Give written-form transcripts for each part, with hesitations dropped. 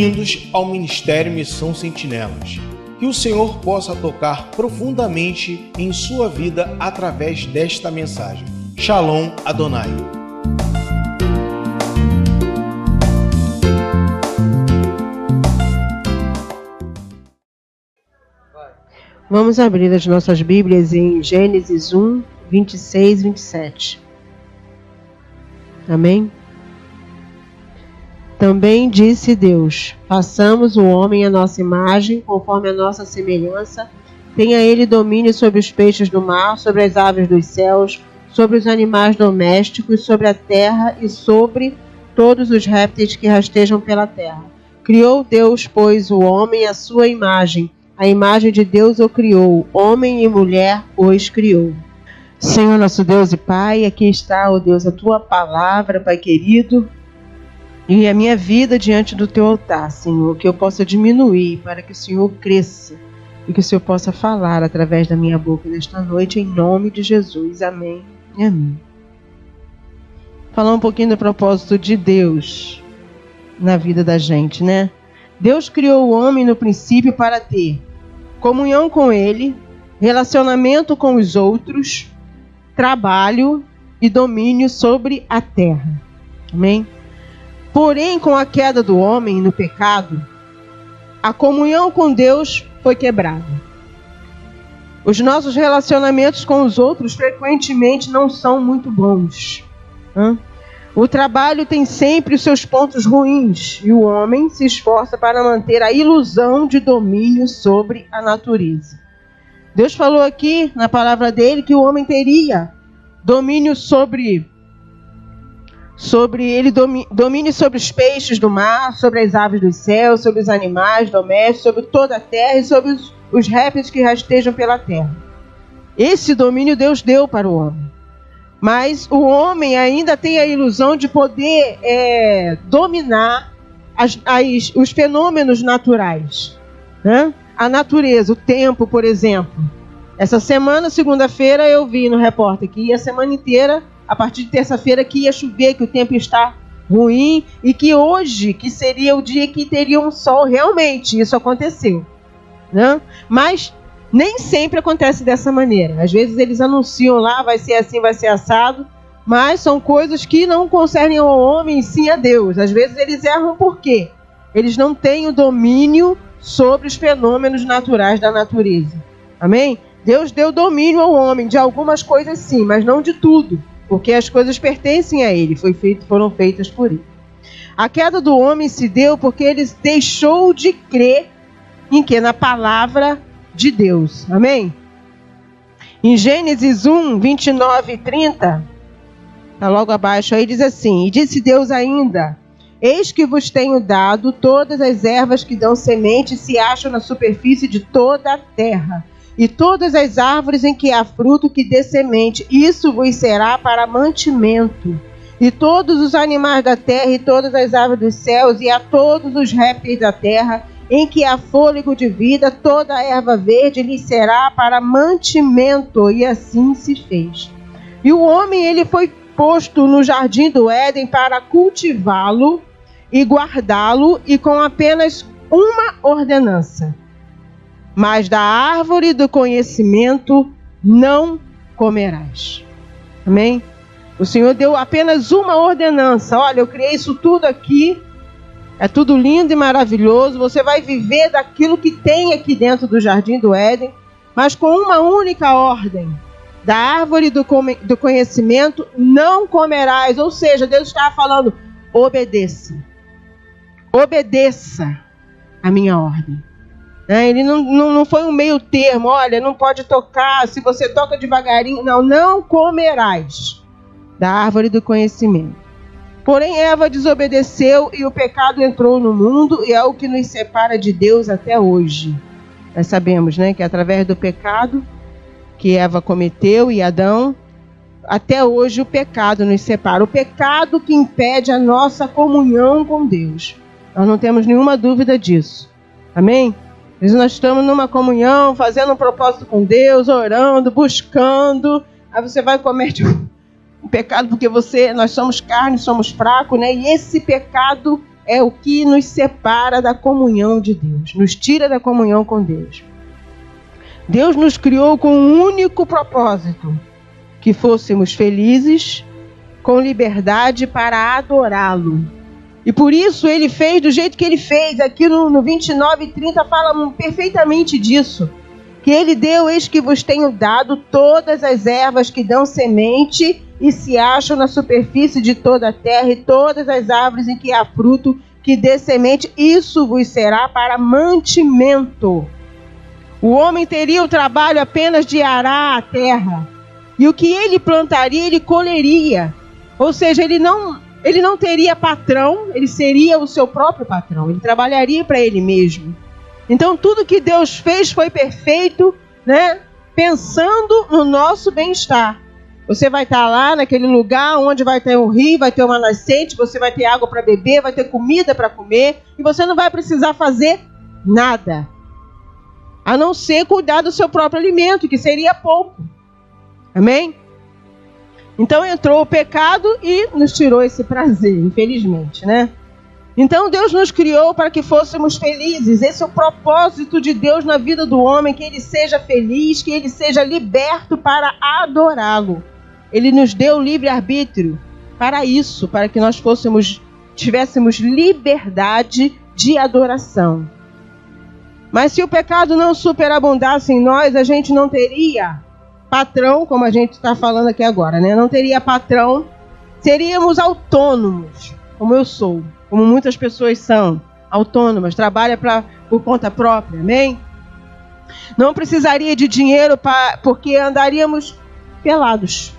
Bem-vindos ao Ministério Missão Sentinelas. Que o Senhor possa tocar profundamente em sua vida através desta mensagem. Shalom Adonai. Vamos abrir as nossas Bíblias em Gênesis 1, 26 e 27. Amém? Também disse Deus: façamos o homem à nossa imagem, conforme a nossa semelhança. Tenha ele domínio sobre os peixes do mar, sobre as aves dos céus, sobre os animais domésticos, sobre a terra e sobre todos os répteis que rastejam pela terra. Criou Deus, pois, o homem à sua imagem. A imagem de Deus o criou, homem e mulher os criou. Senhor, nosso Deus e Pai, aqui está, ó Deus, a Tua palavra, Pai querido, e a minha vida diante do Teu altar, Senhor, que eu possa diminuir para que o Senhor cresça e que o Senhor possa falar através da minha boca nesta noite, em nome de Jesus. Amém e amém. Falar um pouquinho do propósito de Deus na vida da gente, né? Deus criou o homem no princípio para ter comunhão com Ele, relacionamento com os outros, trabalho e domínio sobre a terra. Amém? Porém, com a queda do homem no pecado, a comunhão com Deus foi quebrada. Os nossos relacionamentos com os outros frequentemente não são muito bons. O trabalho tem sempre os seus pontos ruins e o homem se esforça para manter a ilusão de domínio sobre a natureza. Deus falou aqui na palavra dele que o homem teria domínio domínio sobre os peixes do mar, sobre as aves dos céus, sobre os animais domésticos, sobre toda a terra e sobre os répteis que rastejam pela terra. Esse domínio Deus deu para o homem. Mas o homem ainda tem a ilusão de poder dominar os fenômenos naturais, né? A natureza, o tempo, por exemplo. Essa semana, segunda-feira, eu vi no repórter que ia a semana inteira, a partir de terça-feira, que ia chover, que o tempo está ruim e que hoje, que seria o dia que teria um sol, realmente isso aconteceu, né? Mas nem sempre acontece dessa maneira. Às vezes eles anunciam lá, vai ser assim, vai ser assado, mas são coisas que não concernem ao homem, sim a Deus. Às vezes eles erram por quê? Eles não têm o domínio sobre os fenômenos naturais da natureza. Amém? Deus deu domínio ao homem de algumas coisas sim, mas não de tudo, porque as coisas pertencem a ele, foram feitas por ele. A queda do homem se deu porque ele deixou de crer em quê? Na palavra de Deus. Amém? Em Gênesis 1, 29 e 30, está logo abaixo aí, diz assim: e disse Deus ainda: eis que vos tenho dado todas as ervas que dão semente e se acham na superfície de toda a terra, e todas as árvores em que há fruto que dê semente, isso vos será para mantimento. E todos os animais da terra e todas as aves dos céus e a todos os répteis da terra, em que há fôlego de vida, toda a erva verde lhe será para mantimento. E assim se fez. E o homem, ele foi posto no jardim do Éden para cultivá-lo e guardá-lo, e com apenas uma ordenança: mas da árvore do conhecimento não comerás. Amém? O Senhor deu apenas uma ordenança: olha, eu criei isso tudo aqui, é tudo lindo e maravilhoso, você vai viver daquilo que tem aqui dentro do jardim do Éden, mas com uma única ordem: da árvore do conhecimento não comerás. Ou seja, Deus estava falando: obedeça a minha ordem. Ele não foi um meio termo: olha, não pode tocar, se você toca devagarinho, não comerás da árvore do conhecimento. Porém, Eva desobedeceu e o pecado entrou no mundo, e é o que nos separa de Deus até hoje. Nós sabemos, né, que através do pecado que Eva cometeu e Adão, até hoje o pecado nos separa. O pecado que impede a nossa comunhão com Deus. Nós não temos nenhuma dúvida disso. Amém? Nós estamos numa comunhão, fazendo um propósito com Deus, orando, buscando. Aí você vai cometer um pecado porque nós somos carne, somos fracos, né? E esse pecado é o que nos separa da comunhão de Deus, nos tira da comunhão com Deus. Deus nos criou com um único propósito, que fôssemos felizes, com liberdade para adorá-lo. E por isso ele fez do jeito que ele fez. Aqui no 29 e 30 fala perfeitamente disso. Que ele deu, eis que vos tenho dado todas as ervas que dão semente e se acham na superfície de toda a terra, e todas as árvores em que há fruto que dê semente, isso vos será para mantimento. O homem teria o trabalho apenas de arar a terra, e o que ele plantaria, ele colheria. Ou seja, ele não teria patrão, ele seria o seu próprio patrão, ele trabalharia para ele mesmo. Então tudo que Deus fez foi perfeito, né? Pensando no nosso bem-estar. Você vai estar lá naquele lugar onde vai ter um rio, vai ter uma nascente, você vai ter água para beber, vai ter comida para comer, e você não vai precisar fazer nada, a não ser cuidar do seu próprio alimento, que seria pouco. Amém? Então entrou o pecado e nos tirou esse prazer, infelizmente, né? Então Deus nos criou para que fôssemos felizes. Esse é o propósito de Deus na vida do homem, que ele seja feliz, que ele seja liberto para adorá-lo. Ele nos deu livre-arbítrio para isso, para que nós tivéssemos liberdade de adoração. Mas se o pecado não superabundasse em nós, a gente não teria patrão, como a gente está falando aqui agora, né? Não teria patrão, seríamos autônomos, como eu sou, como muitas pessoas são, autônomas, trabalham por conta própria, amém? Não precisaria de dinheiro porque andaríamos pelados.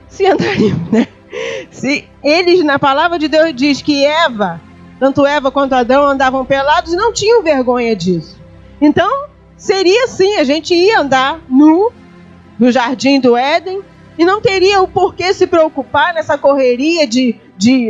Se andaríamos, né? Se eles, na palavra de Deus diz que tanto Eva quanto Adão andavam pelados e não tinham vergonha disso. Então, seria assim, a gente ia andar nu no jardim do Éden e não teria o porquê se preocupar nessa correria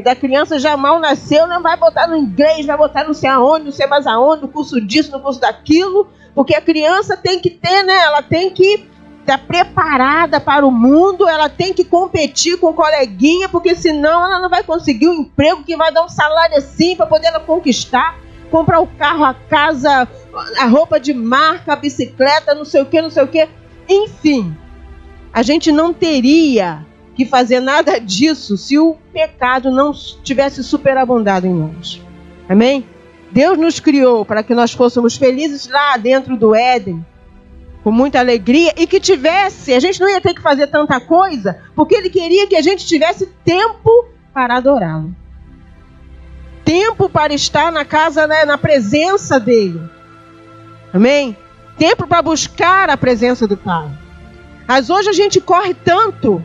da criança já mal nasceu, não vai botar no inglês, vai botar não sei aonde, não sei mais aonde, no curso disso, no curso daquilo, porque a criança tem que ter, né? Ela tem que estar preparada para o mundo, ela tem que competir com o coleguinha, porque senão ela não vai conseguir um emprego que vai dar um salário assim para poder ela conquistar, comprar o carro, a casa, a roupa de marca, a bicicleta, não sei o que. Enfim, a gente não teria que fazer nada disso se o pecado não tivesse superabundado em nós. Amém? Deus nos criou para que nós fôssemos felizes lá dentro do Éden, com muita alegria, e que a gente não ia ter que fazer tanta coisa, porque Ele queria que a gente tivesse tempo para adorá-lo. Tempo para estar na casa, né, na presença dEle. Amém? Tempo para buscar a presença do Pai. Mas hoje a gente corre tanto,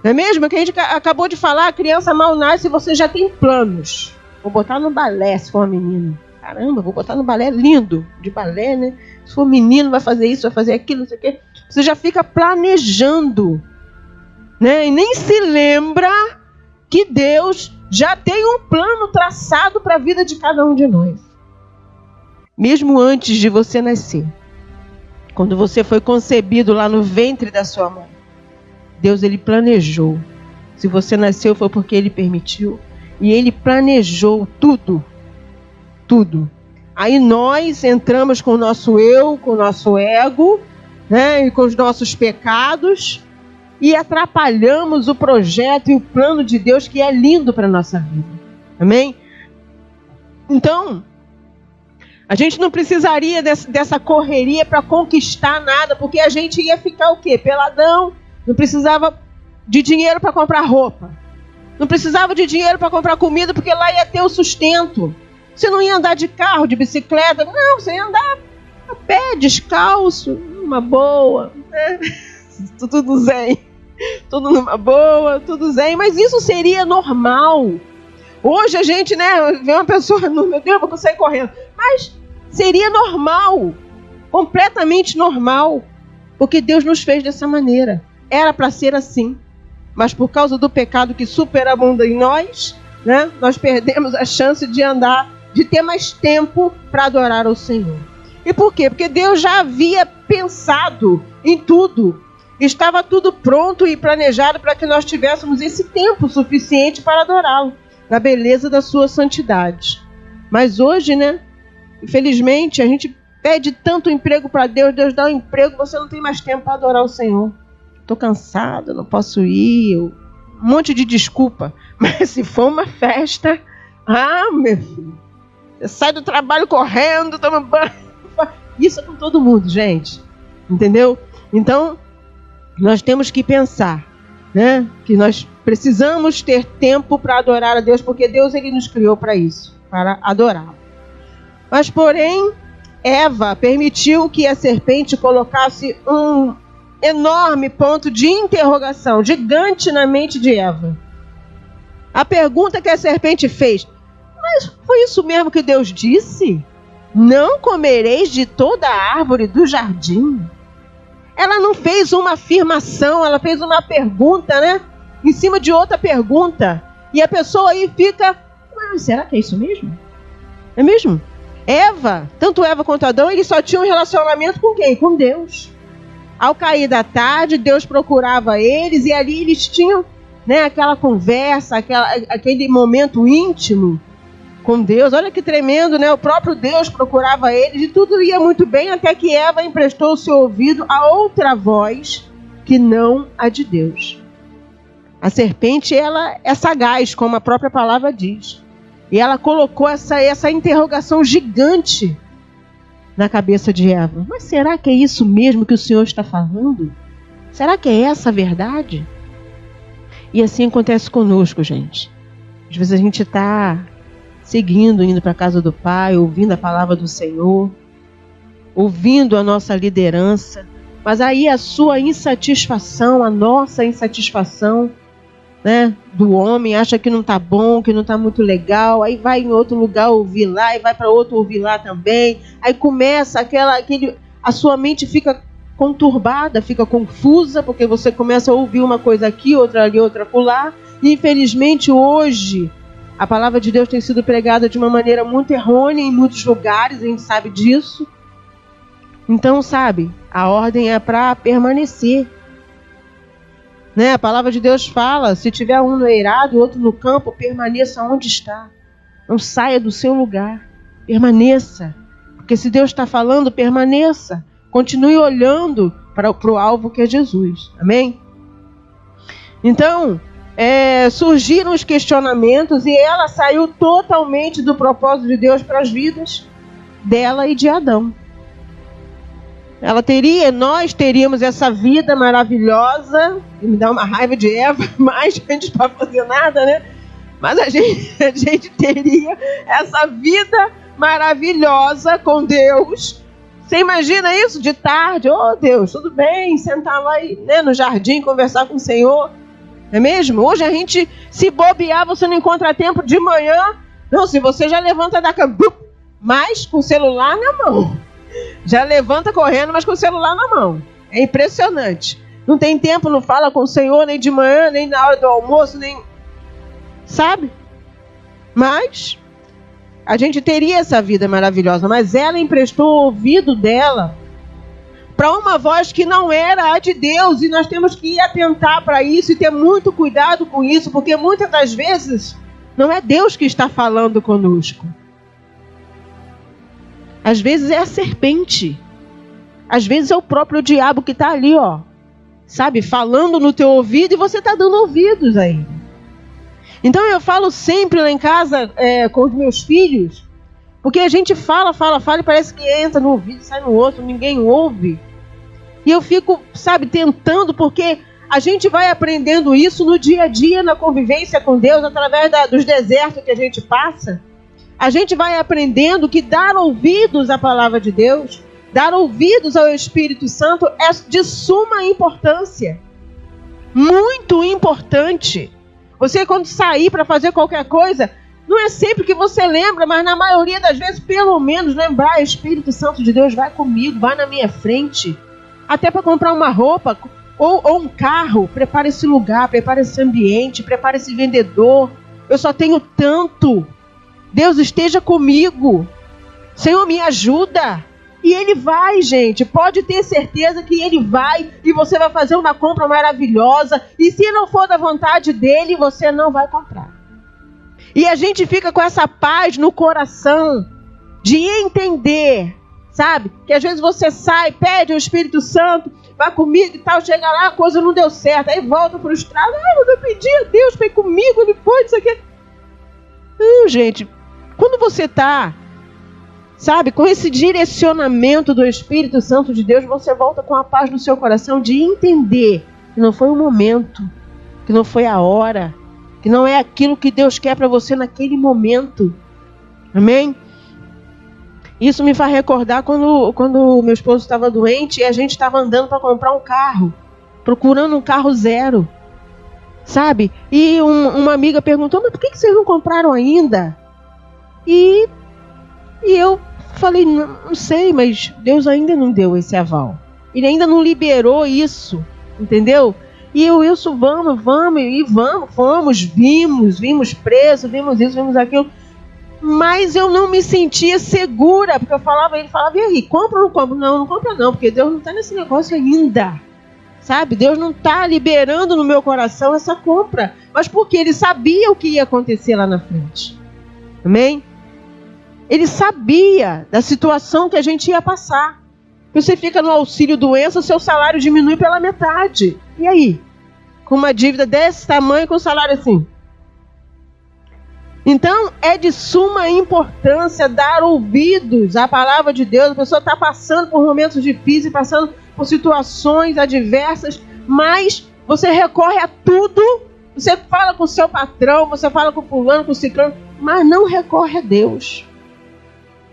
não é mesmo? Que a gente acabou de falar, a criança mal nasce e você já tem planos. Vou botar no balé se for uma menina. Caramba, vou botar no balé lindo, de balé, né? Se for menino, vai fazer isso, vai fazer aquilo, não sei o quê. Você já fica planejando, né? E nem se lembra que Deus já tem um plano traçado para a vida de cada um de nós. Mesmo antes de você nascer. Quando você foi concebido lá no ventre da sua mãe, Deus, Ele planejou. Se você nasceu foi porque Ele permitiu. E Ele planejou tudo. Tudo. Aí nós entramos com o nosso eu, com o nosso ego, né, e com os nossos pecados, e atrapalhamos o projeto e o plano de Deus, que é lindo para a nossa vida. Amém? Então, a gente não precisaria dessa correria para conquistar nada, porque a gente ia ficar o quê? Peladão, não precisava de dinheiro para comprar roupa, não precisava de dinheiro para comprar comida, porque lá ia ter o sustento. Você não ia andar de carro, de bicicleta, não, você ia andar a pé, descalço, numa boa, né? Tudo zen, tudo numa boa, tudo zen, mas isso seria normal. Hoje a gente, né, vê uma pessoa, meu Deus, vou sair correndo, mas seria normal, completamente normal, porque Deus nos fez dessa maneira, era para ser assim, mas por causa do pecado que superabunda em nós, né, nós perdemos a chance de ter mais tempo para adorar ao Senhor. E por quê? Porque Deus já havia pensado em tudo. Estava tudo pronto e planejado para que nós tivéssemos esse tempo suficiente para adorá-lo. da beleza da sua santidade. Mas hoje, né, infelizmente, a gente pede tanto emprego para Deus, Deus dá um emprego, você não tem mais tempo para adorar o Senhor. Estou cansado, não posso ir, um monte de desculpa. Mas se for uma festa, meu filho, você sai do trabalho correndo, toma banho. Isso é com todo mundo, gente. Entendeu? Então, nós temos que pensar, né, que nós precisamos ter tempo para adorar a Deus, porque Deus ele nos criou para isso, para adorá-lo. Mas, porém, Eva permitiu que a serpente colocasse um enorme ponto de interrogação, gigante na mente de Eva. A pergunta que a serpente fez: mas foi isso mesmo que Deus disse? Não comereis de toda a árvore do jardim? Ela não fez uma afirmação, ela fez uma pergunta, né? Em cima de outra pergunta. E a pessoa aí fica: será que é isso mesmo? É mesmo? Eva, tanto Eva quanto Adão, eles só tinham um relacionamento com quem? Com Deus. Ao cair da tarde, Deus procurava eles e ali eles tinham, né, aquela conversa, aquele momento íntimo com Deus. Olha que tremendo, né? O próprio Deus procurava eles e tudo ia muito bem até que Eva emprestou o seu ouvido a outra voz que não a de Deus. A serpente, ela é sagaz, como a própria palavra diz. E ela colocou essa interrogação gigante na cabeça de Eva. Mas será que é isso mesmo que o Senhor está falando? Será que é essa a verdade? E assim acontece conosco, gente. Às vezes a gente está seguindo, indo para a casa do Pai, ouvindo a palavra do Senhor, ouvindo a nossa liderança, mas aí a sua insatisfação, a nossa insatisfação, né, do homem, acha que não está bom, que não está muito legal, aí vai em outro lugar ouvir lá, e vai para outro ouvir lá também, aí começa a sua mente fica conturbada, fica confusa, porque você começa a ouvir uma coisa aqui, outra ali, outra acolá, e infelizmente hoje a palavra de Deus tem sido pregada de uma maneira muito errônea em muitos lugares, a gente sabe disso. Então, sabe, a ordem é para permanecer. Né? A palavra de Deus fala, se tiver um no eirado e outro no campo, permaneça onde está. Não saia do seu lugar. Permaneça. Porque se Deus está falando, permaneça. Continue olhando para o alvo que é Jesus. Amém? Então, surgiram os questionamentos e ela saiu totalmente do propósito de Deus para as vidas dela e de Adão. Nós teríamos essa vida maravilhosa, e me dá uma raiva de Eva, mas a gente não pode fazer nada, né? Mas a gente teria essa vida maravilhosa com Deus. Você imagina isso de tarde? Oh Deus, tudo bem, sentar lá no jardim, conversar com o Senhor. Não é mesmo? Hoje a gente, se bobear, você não encontra tempo de manhã. Não, se você já levanta da cama, mas com o celular na mão. Já levanta correndo, mas com o celular na mão. É impressionante. Não tem tempo, não fala com o Senhor, nem de manhã, nem na hora do almoço, nem... Sabe? Mas a gente teria essa vida maravilhosa. Mas ela emprestou o ouvido dela para uma voz que não era a de Deus. E nós temos que atentar para isso e ter muito cuidado com isso, porque muitas das vezes não é Deus que está falando conosco. Às vezes é a serpente. Às vezes é o próprio diabo que está ali, ó. Sabe, falando no teu ouvido e você está dando ouvidos a ele. Então eu falo sempre lá em casa com os meus filhos, porque a gente fala e parece que entra no ouvido e sai no outro, ninguém ouve. E eu fico, sabe, tentando, porque a gente vai aprendendo isso no dia a dia, na convivência com Deus, através dos desertos que a gente passa. A gente vai aprendendo que dar ouvidos à palavra de Deus, dar ouvidos ao Espírito Santo é de suma importância. Muito importante. Você, quando sair para fazer qualquer coisa, não é sempre que você lembra, mas na maioria das vezes, pelo menos, lembrar: Espírito Santo de Deus, vai comigo, vai na minha frente. Até para comprar uma roupa ou um carro, prepara esse lugar, prepara esse ambiente, prepara esse vendedor. Eu só tenho tanto. Deus esteja comigo. Senhor, me ajuda. E Ele vai, gente. Pode ter certeza que Ele vai. E você vai fazer uma compra maravilhosa. E se não for da vontade dEle, você não vai comprar. E a gente fica com essa paz no coração de entender, sabe? Que às vezes você sai, pede ao Espírito Santo, vai comigo e tal, chega lá, a coisa não deu certo, aí volta frustrado, mas eu pedi a Deus para ir comigo, ele foi, isso aqui. Não, gente, quando você está, sabe, com esse direcionamento do Espírito Santo de Deus, você volta com a paz no seu coração de entender que não foi o momento, que não foi a hora, que não é aquilo que Deus quer para você naquele momento. Amém? Isso me faz recordar quando meu esposo estava doente e a gente estava andando para comprar um carro, procurando um carro zero, sabe? E uma amiga perguntou, mas por que vocês não compraram ainda? E eu falei, não sei, mas Deus ainda não deu esse aval. Ele ainda não liberou isso, entendeu? E eu, Wilson, vamos, fomos, vimos preço, vimos isso, vimos aquilo. Mas eu não me sentia segura, porque ele falava, e aí, compra ou não compra? Não compra não, porque Deus não está nesse negócio ainda, sabe? Deus não está liberando no meu coração essa compra, mas porque Ele sabia o que ia acontecer lá na frente, amém? Ele sabia da situação que a gente ia passar. Você fica no auxílio doença, seu salário diminui pela metade, e aí? Com uma dívida desse tamanho, com um salário assim. Então, é de suma importância dar ouvidos à palavra de Deus. A pessoa está passando por momentos difíceis, passando por situações adversas, mas você recorre a tudo. Você fala com o seu patrão, você fala com o fulano, com o ciclano, mas não recorre a Deus.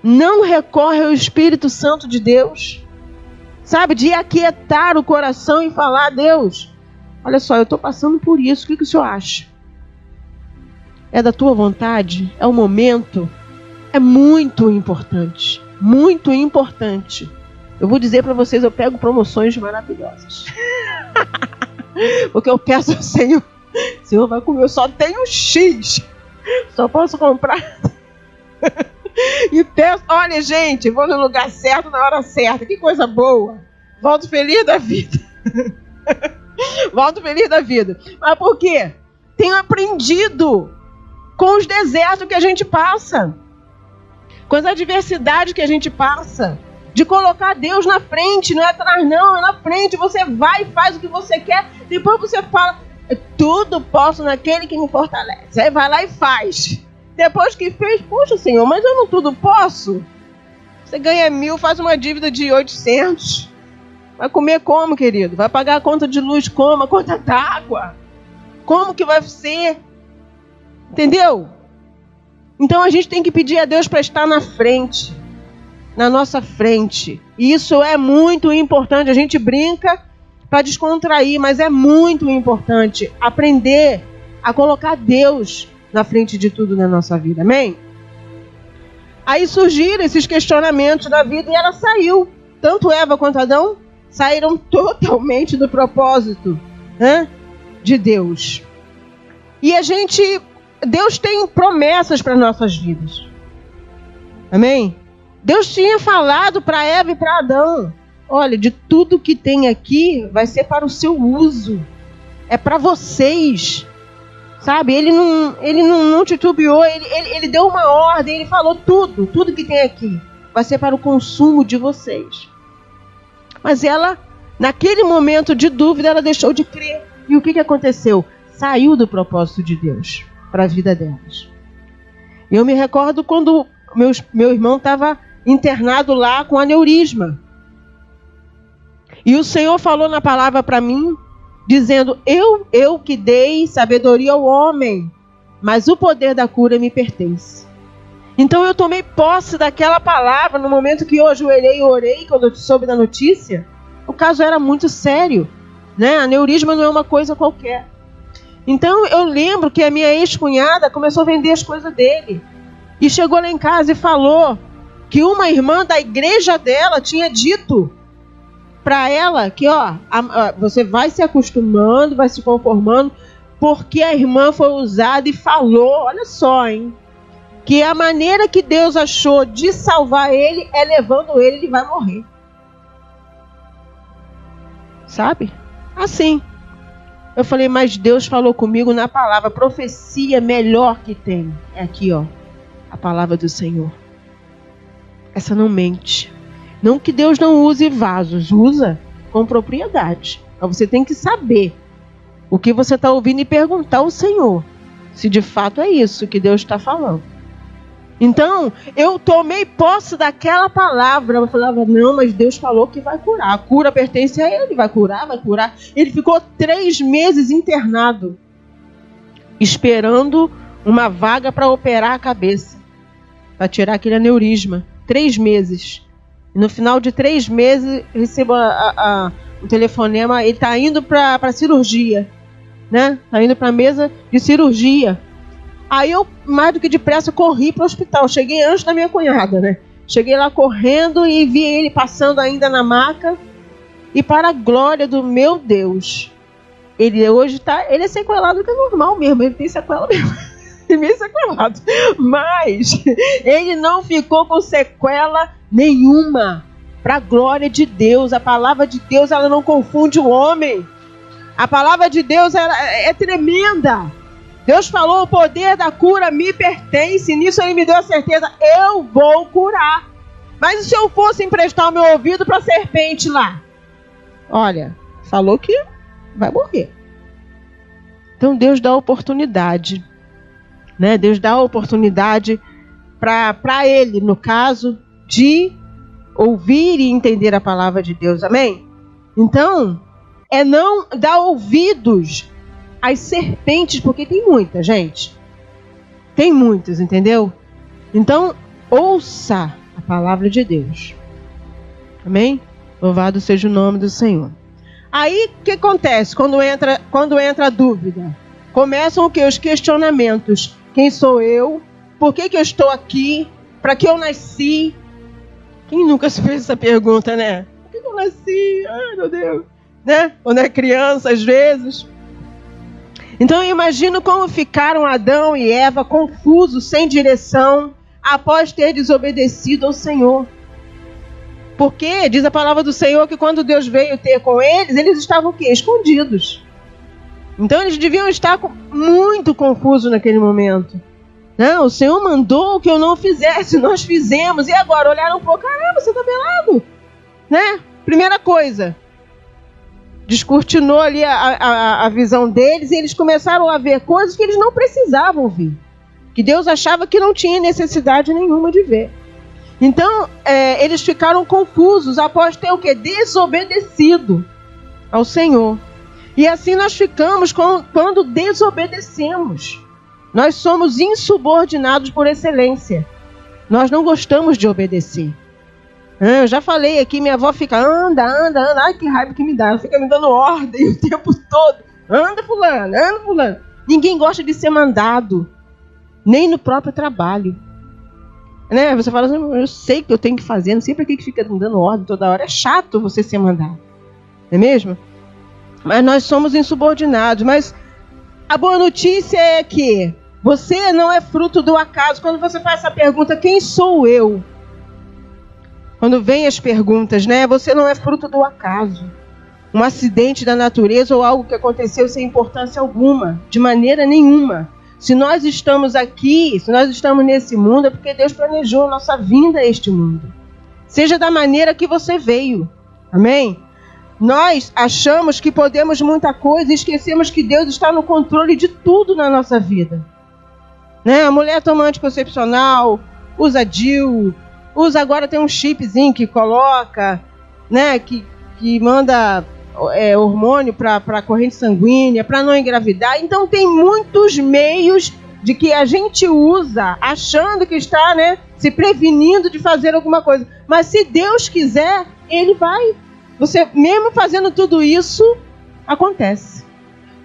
Não recorre ao Espírito Santo de Deus. Sabe, de aquietar o coração e falar, Deus, olha só, eu estou passando por isso, o que o senhor acha? É da tua vontade? É o momento? É muito importante. Muito importante. Eu vou dizer para vocês, eu pego promoções maravilhosas. Porque eu peço ao Senhor, Senhor vai comer, eu só tenho X. Só posso comprar. E peço, olha gente, vou no lugar certo, na hora certa. Que coisa boa. Volto feliz da vida. Volto feliz da vida. Mas por quê? Tenho aprendido com os desertos que a gente passa, com as adversidades que a gente passa, de colocar Deus na frente, não é atrás não, é na frente, você vai e faz o que você quer, depois você fala, tudo posso naquele que me fortalece, aí vai lá e faz, depois que fez, poxa Senhor, mas eu não tudo posso, você ganha 1.000, faz uma dívida de 800, vai comer como, querido? Vai pagar a conta de luz como? A conta d'água? Como que vai ser? Entendeu? Então a gente tem que pedir a Deus para estar na frente, na nossa frente. E isso é muito importante. A gente brinca para descontrair, mas é muito importante aprender a colocar Deus na frente de tudo na nossa vida. Amém? Aí surgiram esses questionamentos da vida e ela saiu. Tanto Eva quanto Adão saíram totalmente do propósito, né, de Deus. E Deus tem promessas para nossas vidas. Amém? Deus tinha falado para Eva e para Adão, olha, de tudo que tem aqui vai ser para o seu uso. É para vocês. Sabe? Ele não titubeou, ele deu uma ordem, ele falou tudo que tem aqui vai ser para o consumo de vocês. Mas ela, naquele momento de dúvida, ela deixou de crer. E o que aconteceu? Saiu do propósito de Deus para a vida delas. Eu me recordo quando meu irmão estava internado lá com aneurisma. E o Senhor falou na palavra para mim, dizendo, eu que dei sabedoria ao homem, mas o poder da cura me pertence. Então eu tomei posse daquela palavra no momento que eu ajoelhei e orei, quando eu soube da notícia. O caso era muito sério, né? Aneurisma não é uma coisa qualquer. Então eu lembro que a minha ex-cunhada começou a vender as coisas dele. E chegou lá em casa e falou que uma irmã da igreja dela tinha dito para ela que, você vai se acostumando, vai se conformando, porque a irmã foi usada e falou, olha só, hein, que a maneira que Deus achou de salvar ele é levando ele vai morrer. Sabe? Assim. Eu falei, mas Deus falou comigo na palavra, profecia melhor que tem. É aqui, ó, a palavra do Senhor. Essa não mente. Não que Deus não use vasos, usa com propriedade. Mas você tem que saber o que você está ouvindo e perguntar ao Senhor se de fato é isso que Deus está falando. Então, eu tomei posse daquela palavra. Eu falava, não, mas Deus falou que vai curar. A cura pertence a Ele, vai curar, vai curar. Ele ficou 3 meses internado, esperando uma vaga para operar a cabeça, para tirar aquele aneurisma. 3 meses. E no final de 3 meses, recebo um telefonema, ele está indo para a cirurgia, né? Está indo para a mesa de cirurgia. Aí eu, mais do que depressa, corri para o hospital. Cheguei antes da minha cunhada, né? Cheguei lá correndo e vi ele passando ainda na maca. E para a glória do meu Deus, ele hoje ele é sequelado, que é normal mesmo. Ele tem sequela mesmo. Ele é meio sequelado. Mas ele não ficou com sequela nenhuma. Para a glória de Deus. A palavra de Deus, ela não confunde o homem. A palavra de Deus é tremenda. Deus falou, o poder da cura me pertence. Nisso ele me deu a certeza, eu vou curar. Mas e se eu fosse emprestar o meu ouvido para a serpente lá? Olha, falou que vai morrer. Então Deus dá oportunidade, né? Deus dá a oportunidade para ele, no caso, de ouvir e entender a palavra de Deus. Amém? Então, é não dar ouvidos as serpentes, porque tem muita, gente. Tem muitas, entendeu? Então, ouça a palavra de Deus. Amém? Louvado seja o nome do Senhor. Aí, o que acontece quando entra a dúvida? Começam o quê? Os questionamentos. Quem sou eu? Por que eu estou aqui? Para que eu nasci? Quem nunca se fez essa pergunta, né? Por que eu nasci? Ai, meu Deus. Né? Quando é criança, às vezes. Então eu imagino como ficaram Adão e Eva confusos, sem direção, após ter desobedecido ao Senhor. Porque diz a palavra do Senhor que quando Deus veio ter com eles estavam o quê? Escondidos. Então eles deviam estar muito confusos naquele momento. Não, o Senhor mandou que eu não fizesse, nós fizemos. E agora olharam para o caramba, você está pelado. Né? Primeira coisa. Descortinou ali a visão deles e eles começaram a ver coisas que eles não precisavam ver, que Deus achava que não tinha necessidade nenhuma de ver. Então, eles ficaram confusos após ter o quê? Desobedecido ao Senhor. E assim nós ficamos quando desobedecemos. Nós somos insubordinados por excelência. Nós não gostamos de obedecer. Eu já falei aqui, minha avó fica, anda. Ai, que raiva que me dá. Ela fica me dando ordem o tempo todo. Anda, fulano. Ninguém gosta de ser mandado. Nem no próprio trabalho. Né? Você fala assim, eu sei que eu tenho que fazer. Não sei para que fica me dando ordem toda hora. É chato você ser mandado. Não é mesmo? Mas nós somos insubordinados. Mas a boa notícia é que você não é fruto do acaso. Quando você faz essa pergunta, quem sou eu? Quando vem as perguntas, né? Você não é fruto do acaso. Um acidente da natureza ou algo que aconteceu sem importância alguma. De maneira nenhuma. Se nós estamos aqui, se nós estamos nesse mundo, é porque Deus planejou a nossa vinda a este mundo. Seja da maneira que você veio. Amém? Nós achamos que podemos muita coisa e esquecemos que Deus está no controle de tudo na nossa vida. Né? A mulher toma anticoncepcional, usa DIU, agora tem um chipzinho que coloca, né, que manda hormônio para a corrente sanguínea, para não engravidar. Então tem muitos meios de que a gente usa, achando que está, né, se prevenindo de fazer alguma coisa. Mas se Deus quiser, Ele vai. Você, mesmo fazendo tudo isso, acontece.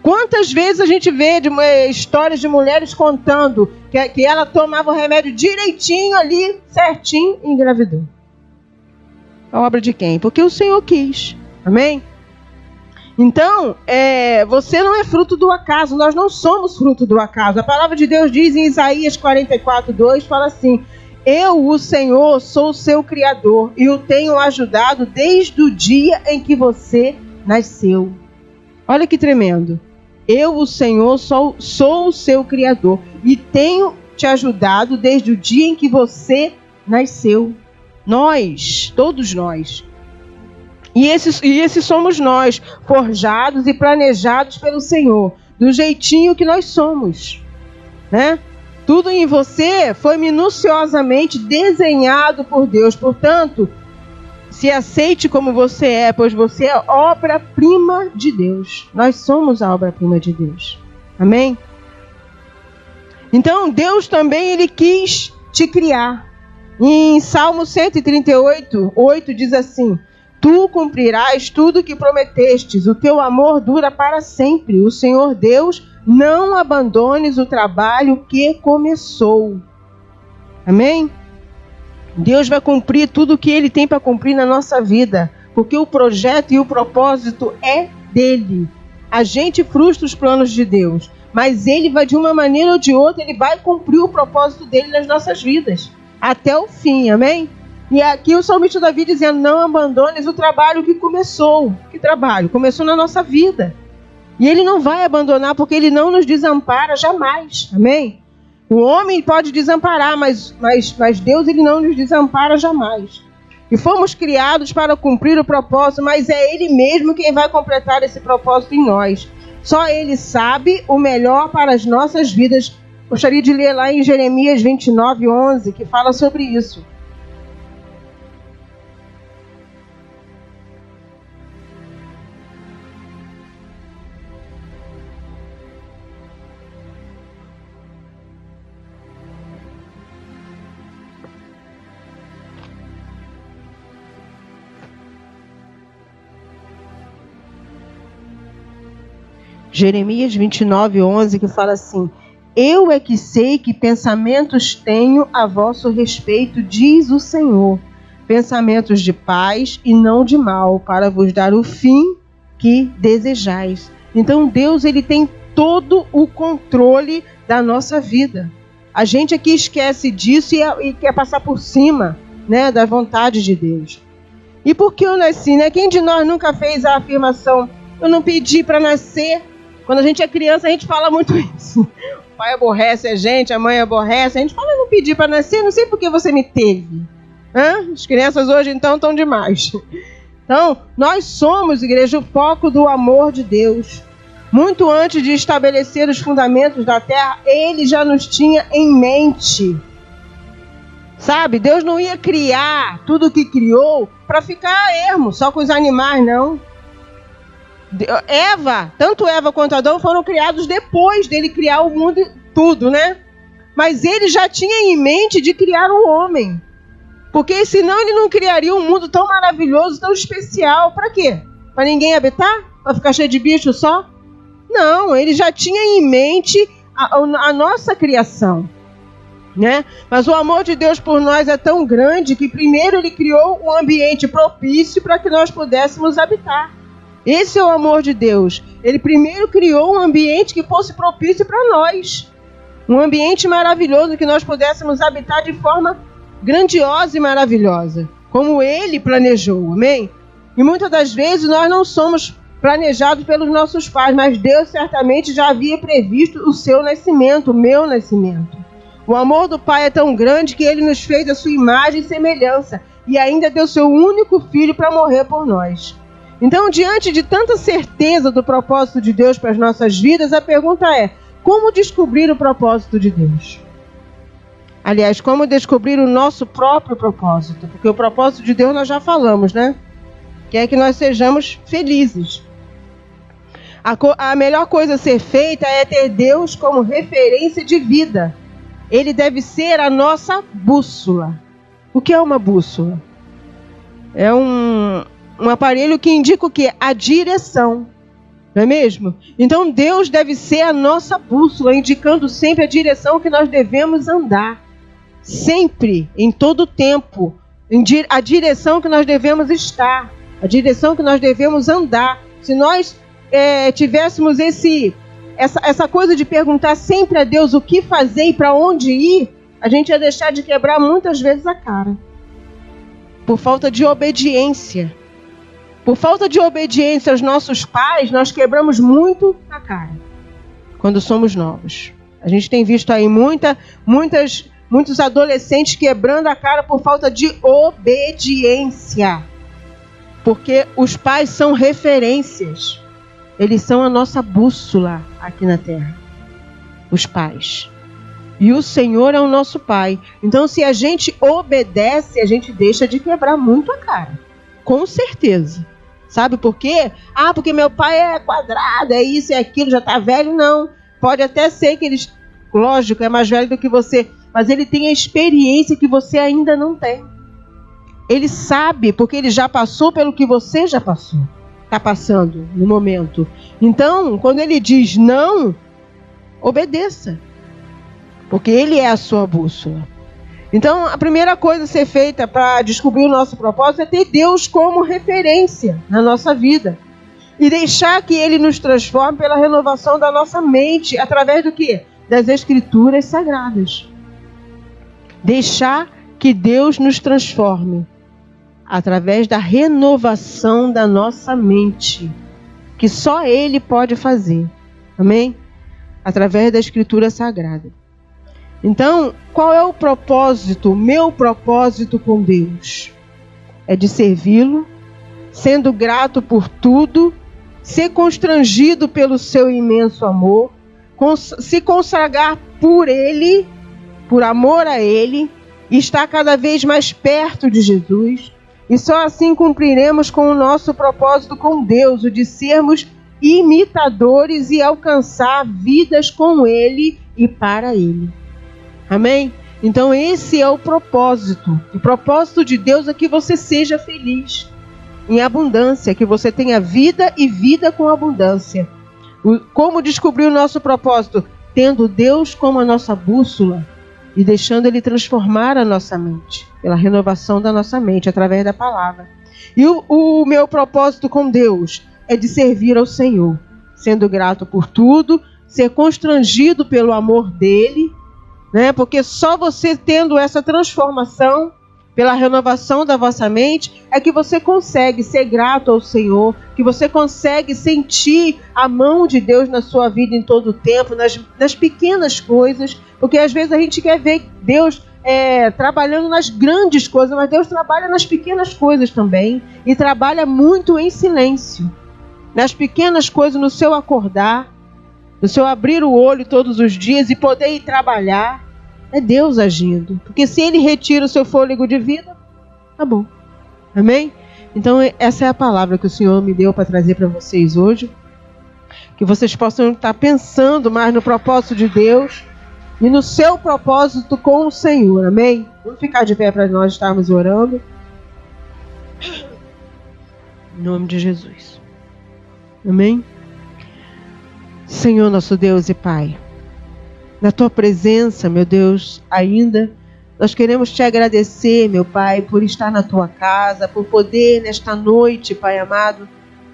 Quantas vezes a gente vê histórias de mulheres contando que ela tomava o remédio direitinho ali, certinho, e engravidou. A obra de quem? Porque o Senhor quis. Amém? Então, você não é fruto do acaso. Nós não somos fruto do acaso. A palavra de Deus diz em Isaías 44:2, fala assim: eu, o Senhor, sou o seu Criador e o tenho ajudado desde o dia em que você nasceu. Olha que tremendo. Eu, o Senhor, sou o seu Criador e tenho te ajudado desde o dia em que você nasceu. Nós, todos nós. E esses somos nós, forjados e planejados pelo Senhor, do jeitinho que nós somos, né? Tudo em você foi minuciosamente desenhado por Deus. Portanto, se aceite como você é, pois você é obra-prima de Deus. Nós somos a obra-prima de Deus. Amém? Então, Deus também, Ele quis te criar. Em Salmo 138, 8 diz assim: Tu cumprirás tudo que prometestes, o teu amor dura para sempre. O Senhor Deus, não abandones o trabalho que começou. Amém? Deus vai cumprir tudo o que Ele tem para cumprir na nossa vida, porque o projeto e o propósito é dele. A gente frustra os planos de Deus, mas Ele vai, de uma maneira ou de outra, Ele vai cumprir o propósito dele nas nossas vidas, até o fim, amém? E aqui o salmista Davi dizendo: não abandones o trabalho que começou. Que trabalho? Começou na nossa vida. E Ele não vai abandonar, porque Ele não nos desampara jamais. Amém? O homem pode desamparar, mas Deus, Ele não nos desampara jamais. E fomos criados para cumprir o propósito, mas é Ele mesmo quem vai completar esse propósito em nós. Só Ele sabe o melhor para as nossas vidas. Gostaria de ler lá em Jeremias 29, 11, que fala sobre isso. Jeremias 29, 11, que fala assim: Eu é que sei que pensamentos tenho a vosso respeito, diz o Senhor, pensamentos de paz e não de mal, para vos dar o fim que desejais. Então Deus, Ele tem todo o controle da nossa vida. A gente aqui esquece disso e quer passar por cima, né, da vontade de Deus. E por que eu nasci, né? Quem de nós nunca fez a afirmação: eu não pedi para nascer? Quando a gente é criança, a gente fala muito isso. O pai aborrece a gente, a mãe aborrece. A gente fala: eu não pedi para nascer, não sei por que você me teve. As crianças hoje, então, estão demais. Então, nós somos, igreja, o foco do amor de Deus. Muito antes de estabelecer os fundamentos da terra, Ele já nos tinha em mente. Sabe, Deus não ia criar tudo o que criou para ficar ermo, só com os animais, não. Tanto Eva quanto Adão foram criados depois dele criar o mundo e tudo, né? Mas Ele já tinha em mente de criar o homem. Porque senão Ele não criaria um mundo tão maravilhoso, tão especial. Para quê? Para ninguém habitar? Para ficar cheio de bicho só? Não, Ele já tinha em mente a nossa criação, né? Mas o amor de Deus por nós é tão grande que primeiro Ele criou um ambiente propício para que nós pudéssemos habitar. Esse é o amor de Deus. Ele primeiro criou um ambiente que fosse propício para nós. Um ambiente maravilhoso que nós pudéssemos habitar de forma grandiosa e maravilhosa, como Ele planejou, amém? E muitas das vezes nós não somos planejados pelos nossos pais, mas Deus certamente já havia previsto o seu nascimento, o meu nascimento. O amor do Pai é tão grande que Ele nos fez a sua imagem e semelhança e ainda deu seu único filho para morrer por nós. Então, diante de tanta certeza do propósito de Deus para as nossas vidas, a pergunta é: como descobrir o propósito de Deus? Aliás, como descobrir o nosso próprio propósito? Porque o propósito de Deus nós já falamos, né? Que é que nós sejamos felizes. A melhor coisa a ser feita é ter Deus como referência de vida. Ele deve ser a nossa bússola. O que é uma bússola? É um aparelho que indica o quê? A direção. Não é mesmo? Então Deus deve ser a nossa bússola, indicando sempre a direção que nós devemos andar. Sempre, em todo o tempo. A direção que nós devemos estar. A direção que nós devemos andar. Se nós tivéssemos essa coisa de perguntar sempre a Deus o que fazer e para onde ir, a gente ia deixar de quebrar muitas vezes a cara. Por falta de obediência. Por falta de obediência aos nossos pais, nós quebramos muito a cara. quando somos novos. A gente tem visto aí muitos adolescentes quebrando a cara por falta de obediência. Porque os pais são referências. Eles são a nossa bússola aqui na terra. Os pais. E o Senhor é o nosso Pai. Então, se a gente obedece, a gente deixa de quebrar muito a cara. Com certeza. Sabe por quê? Ah, porque meu pai é quadrado, é isso, é aquilo, já está velho. Não. Pode até ser que ele, lógico, é mais velho do que você, mas ele tem a experiência que você ainda não tem. Ele sabe, porque ele já passou pelo que você já passou. Está passando no momento. Então, quando ele diz não, obedeça. Porque ele é a sua bússola. Então, a primeira coisa a ser feita para descobrir o nosso propósito é ter Deus como referência na nossa vida. E deixar que Ele nos transforme pela renovação da nossa mente. Através do quê? Das Escrituras Sagradas. Deixar que Deus nos transforme através da renovação da nossa mente. Que só Ele pode fazer. Amém? Através da Escritura Sagrada. Então, qual é o propósito, meu propósito com Deus? É de servi-lo, sendo grato por tudo, ser constrangido pelo seu imenso amor, se consagrar por Ele, por amor a Ele, e estar cada vez mais perto de Jesus. E só assim cumpriremos com o nosso propósito com Deus, o de sermos imitadores e alcançar vidas com Ele e para Ele. Amém? Então esse é o propósito. O propósito de Deus é que você seja feliz, em abundância, que você tenha vida e vida com abundância. Como descobrir o nosso propósito? Tendo Deus como a nossa bússola e deixando Ele transformar a nossa mente, pela renovação da nossa mente, através da palavra. E o meu propósito com Deus é de servir ao Senhor, sendo grato por tudo, ser constrangido pelo amor dEle, né? Porque só você tendo essa transformação pela renovação da vossa mente é que você consegue ser grato ao Senhor, que você consegue sentir a mão de Deus na sua vida em todo o tempo, nas pequenas coisas, porque às vezes a gente quer ver Deus trabalhando nas grandes coisas, mas Deus trabalha nas pequenas coisas também, e trabalha muito em silêncio, nas pequenas coisas, no seu acordar, no seu abrir o olho todos os dias e poder ir trabalhar. É Deus agindo. Porque se Ele retira o seu fôlego de vida, acabou. Amém? Então essa é a palavra que o Senhor me deu para trazer para vocês hoje. Que vocês possam estar pensando mais no propósito de Deus e no seu propósito com o Senhor. Amém? Vamos ficar de pé para nós estarmos orando. Em nome de Jesus. Amém? Senhor, nosso Deus e Pai, na Tua presença, meu Deus, ainda, nós queremos Te agradecer, meu Pai, por estar na Tua casa, por poder, nesta noite, Pai amado,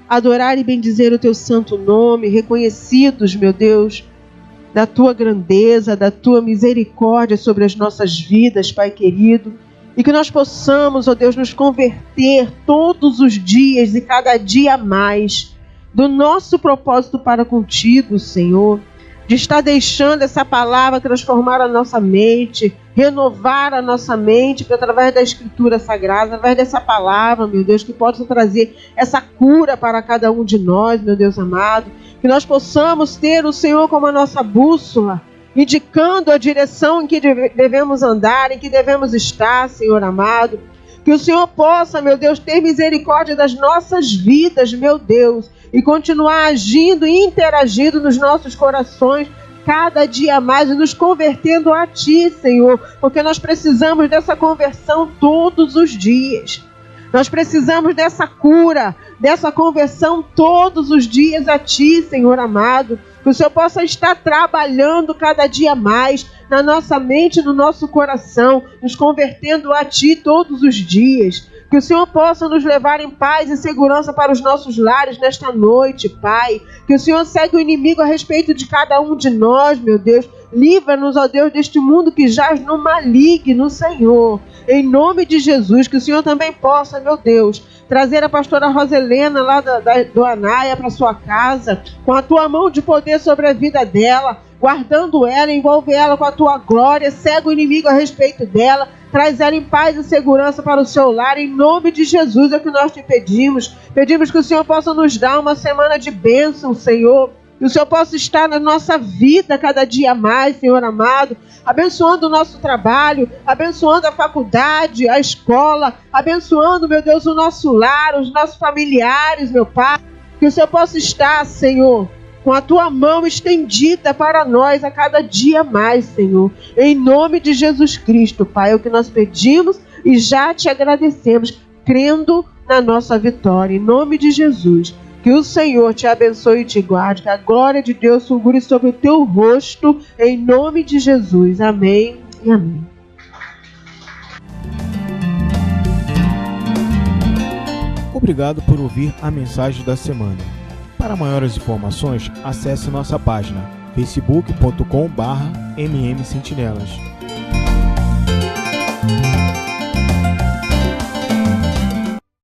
adorar e bendizer o Teu santo nome, reconhecidos, meu Deus, da Tua grandeza, da Tua misericórdia sobre as nossas vidas, Pai querido, e que nós possamos, ó Deus, nos converter todos os dias e cada dia mais do nosso propósito para contigo, Senhor, de estar deixando essa palavra transformar a nossa mente, renovar a nossa mente através da Escritura Sagrada, através dessa palavra, meu Deus, que possa trazer essa cura para cada um de nós, meu Deus amado, que nós possamos ter o Senhor como a nossa bússola, indicando a direção em que devemos andar, em que devemos estar, Senhor amado, que o Senhor possa, meu Deus, ter misericórdia das nossas vidas, meu Deus, e continuar agindo e interagindo nos nossos corações cada dia mais e nos convertendo a Ti, Senhor, porque nós precisamos dessa conversão todos os dias. Nós precisamos dessa cura, dessa conversão todos os dias a Ti, Senhor amado, que o Senhor possa estar trabalhando cada dia mais na nossa mente, no nosso coração, nos convertendo a Ti todos os dias. Que o Senhor possa nos levar em paz e segurança para os nossos lares nesta noite, Pai. Que o Senhor segue o inimigo a respeito de cada um de nós, meu Deus. Livra-nos, ó Deus, deste mundo que jaz no maligno, Senhor. Em nome de Jesus, que o Senhor também possa, meu Deus, trazer a pastora Roselena lá do Anaia para sua casa, com a tua mão de poder sobre a vida dela, guardando ela, envolve ela com a tua glória, cega o inimigo a respeito dela, traz ela em paz e segurança para o seu lar, em nome de Jesus é o que nós te pedimos. Pedimos que o Senhor possa nos dar uma semana de bênção, Senhor, que o Senhor possa estar na nossa vida cada dia mais, Senhor amado, abençoando o nosso trabalho, abençoando a faculdade, a escola, abençoando, meu Deus, o nosso lar, os nossos familiares, meu Pai. Que o Senhor possa estar, Senhor, com a tua mão estendida para nós a cada dia mais, Senhor. Em nome de Jesus Cristo, Pai, é o que nós pedimos e já te agradecemos, crendo na nossa vitória. Em nome de Jesus. Que o Senhor te abençoe e te guarde, que a glória de Deus fulgure sobre o teu rosto, em nome de Jesus. Amém e amém. Obrigado por ouvir a mensagem da semana. Para maiores informações, acesse nossa página facebook.com/mmsentinelas.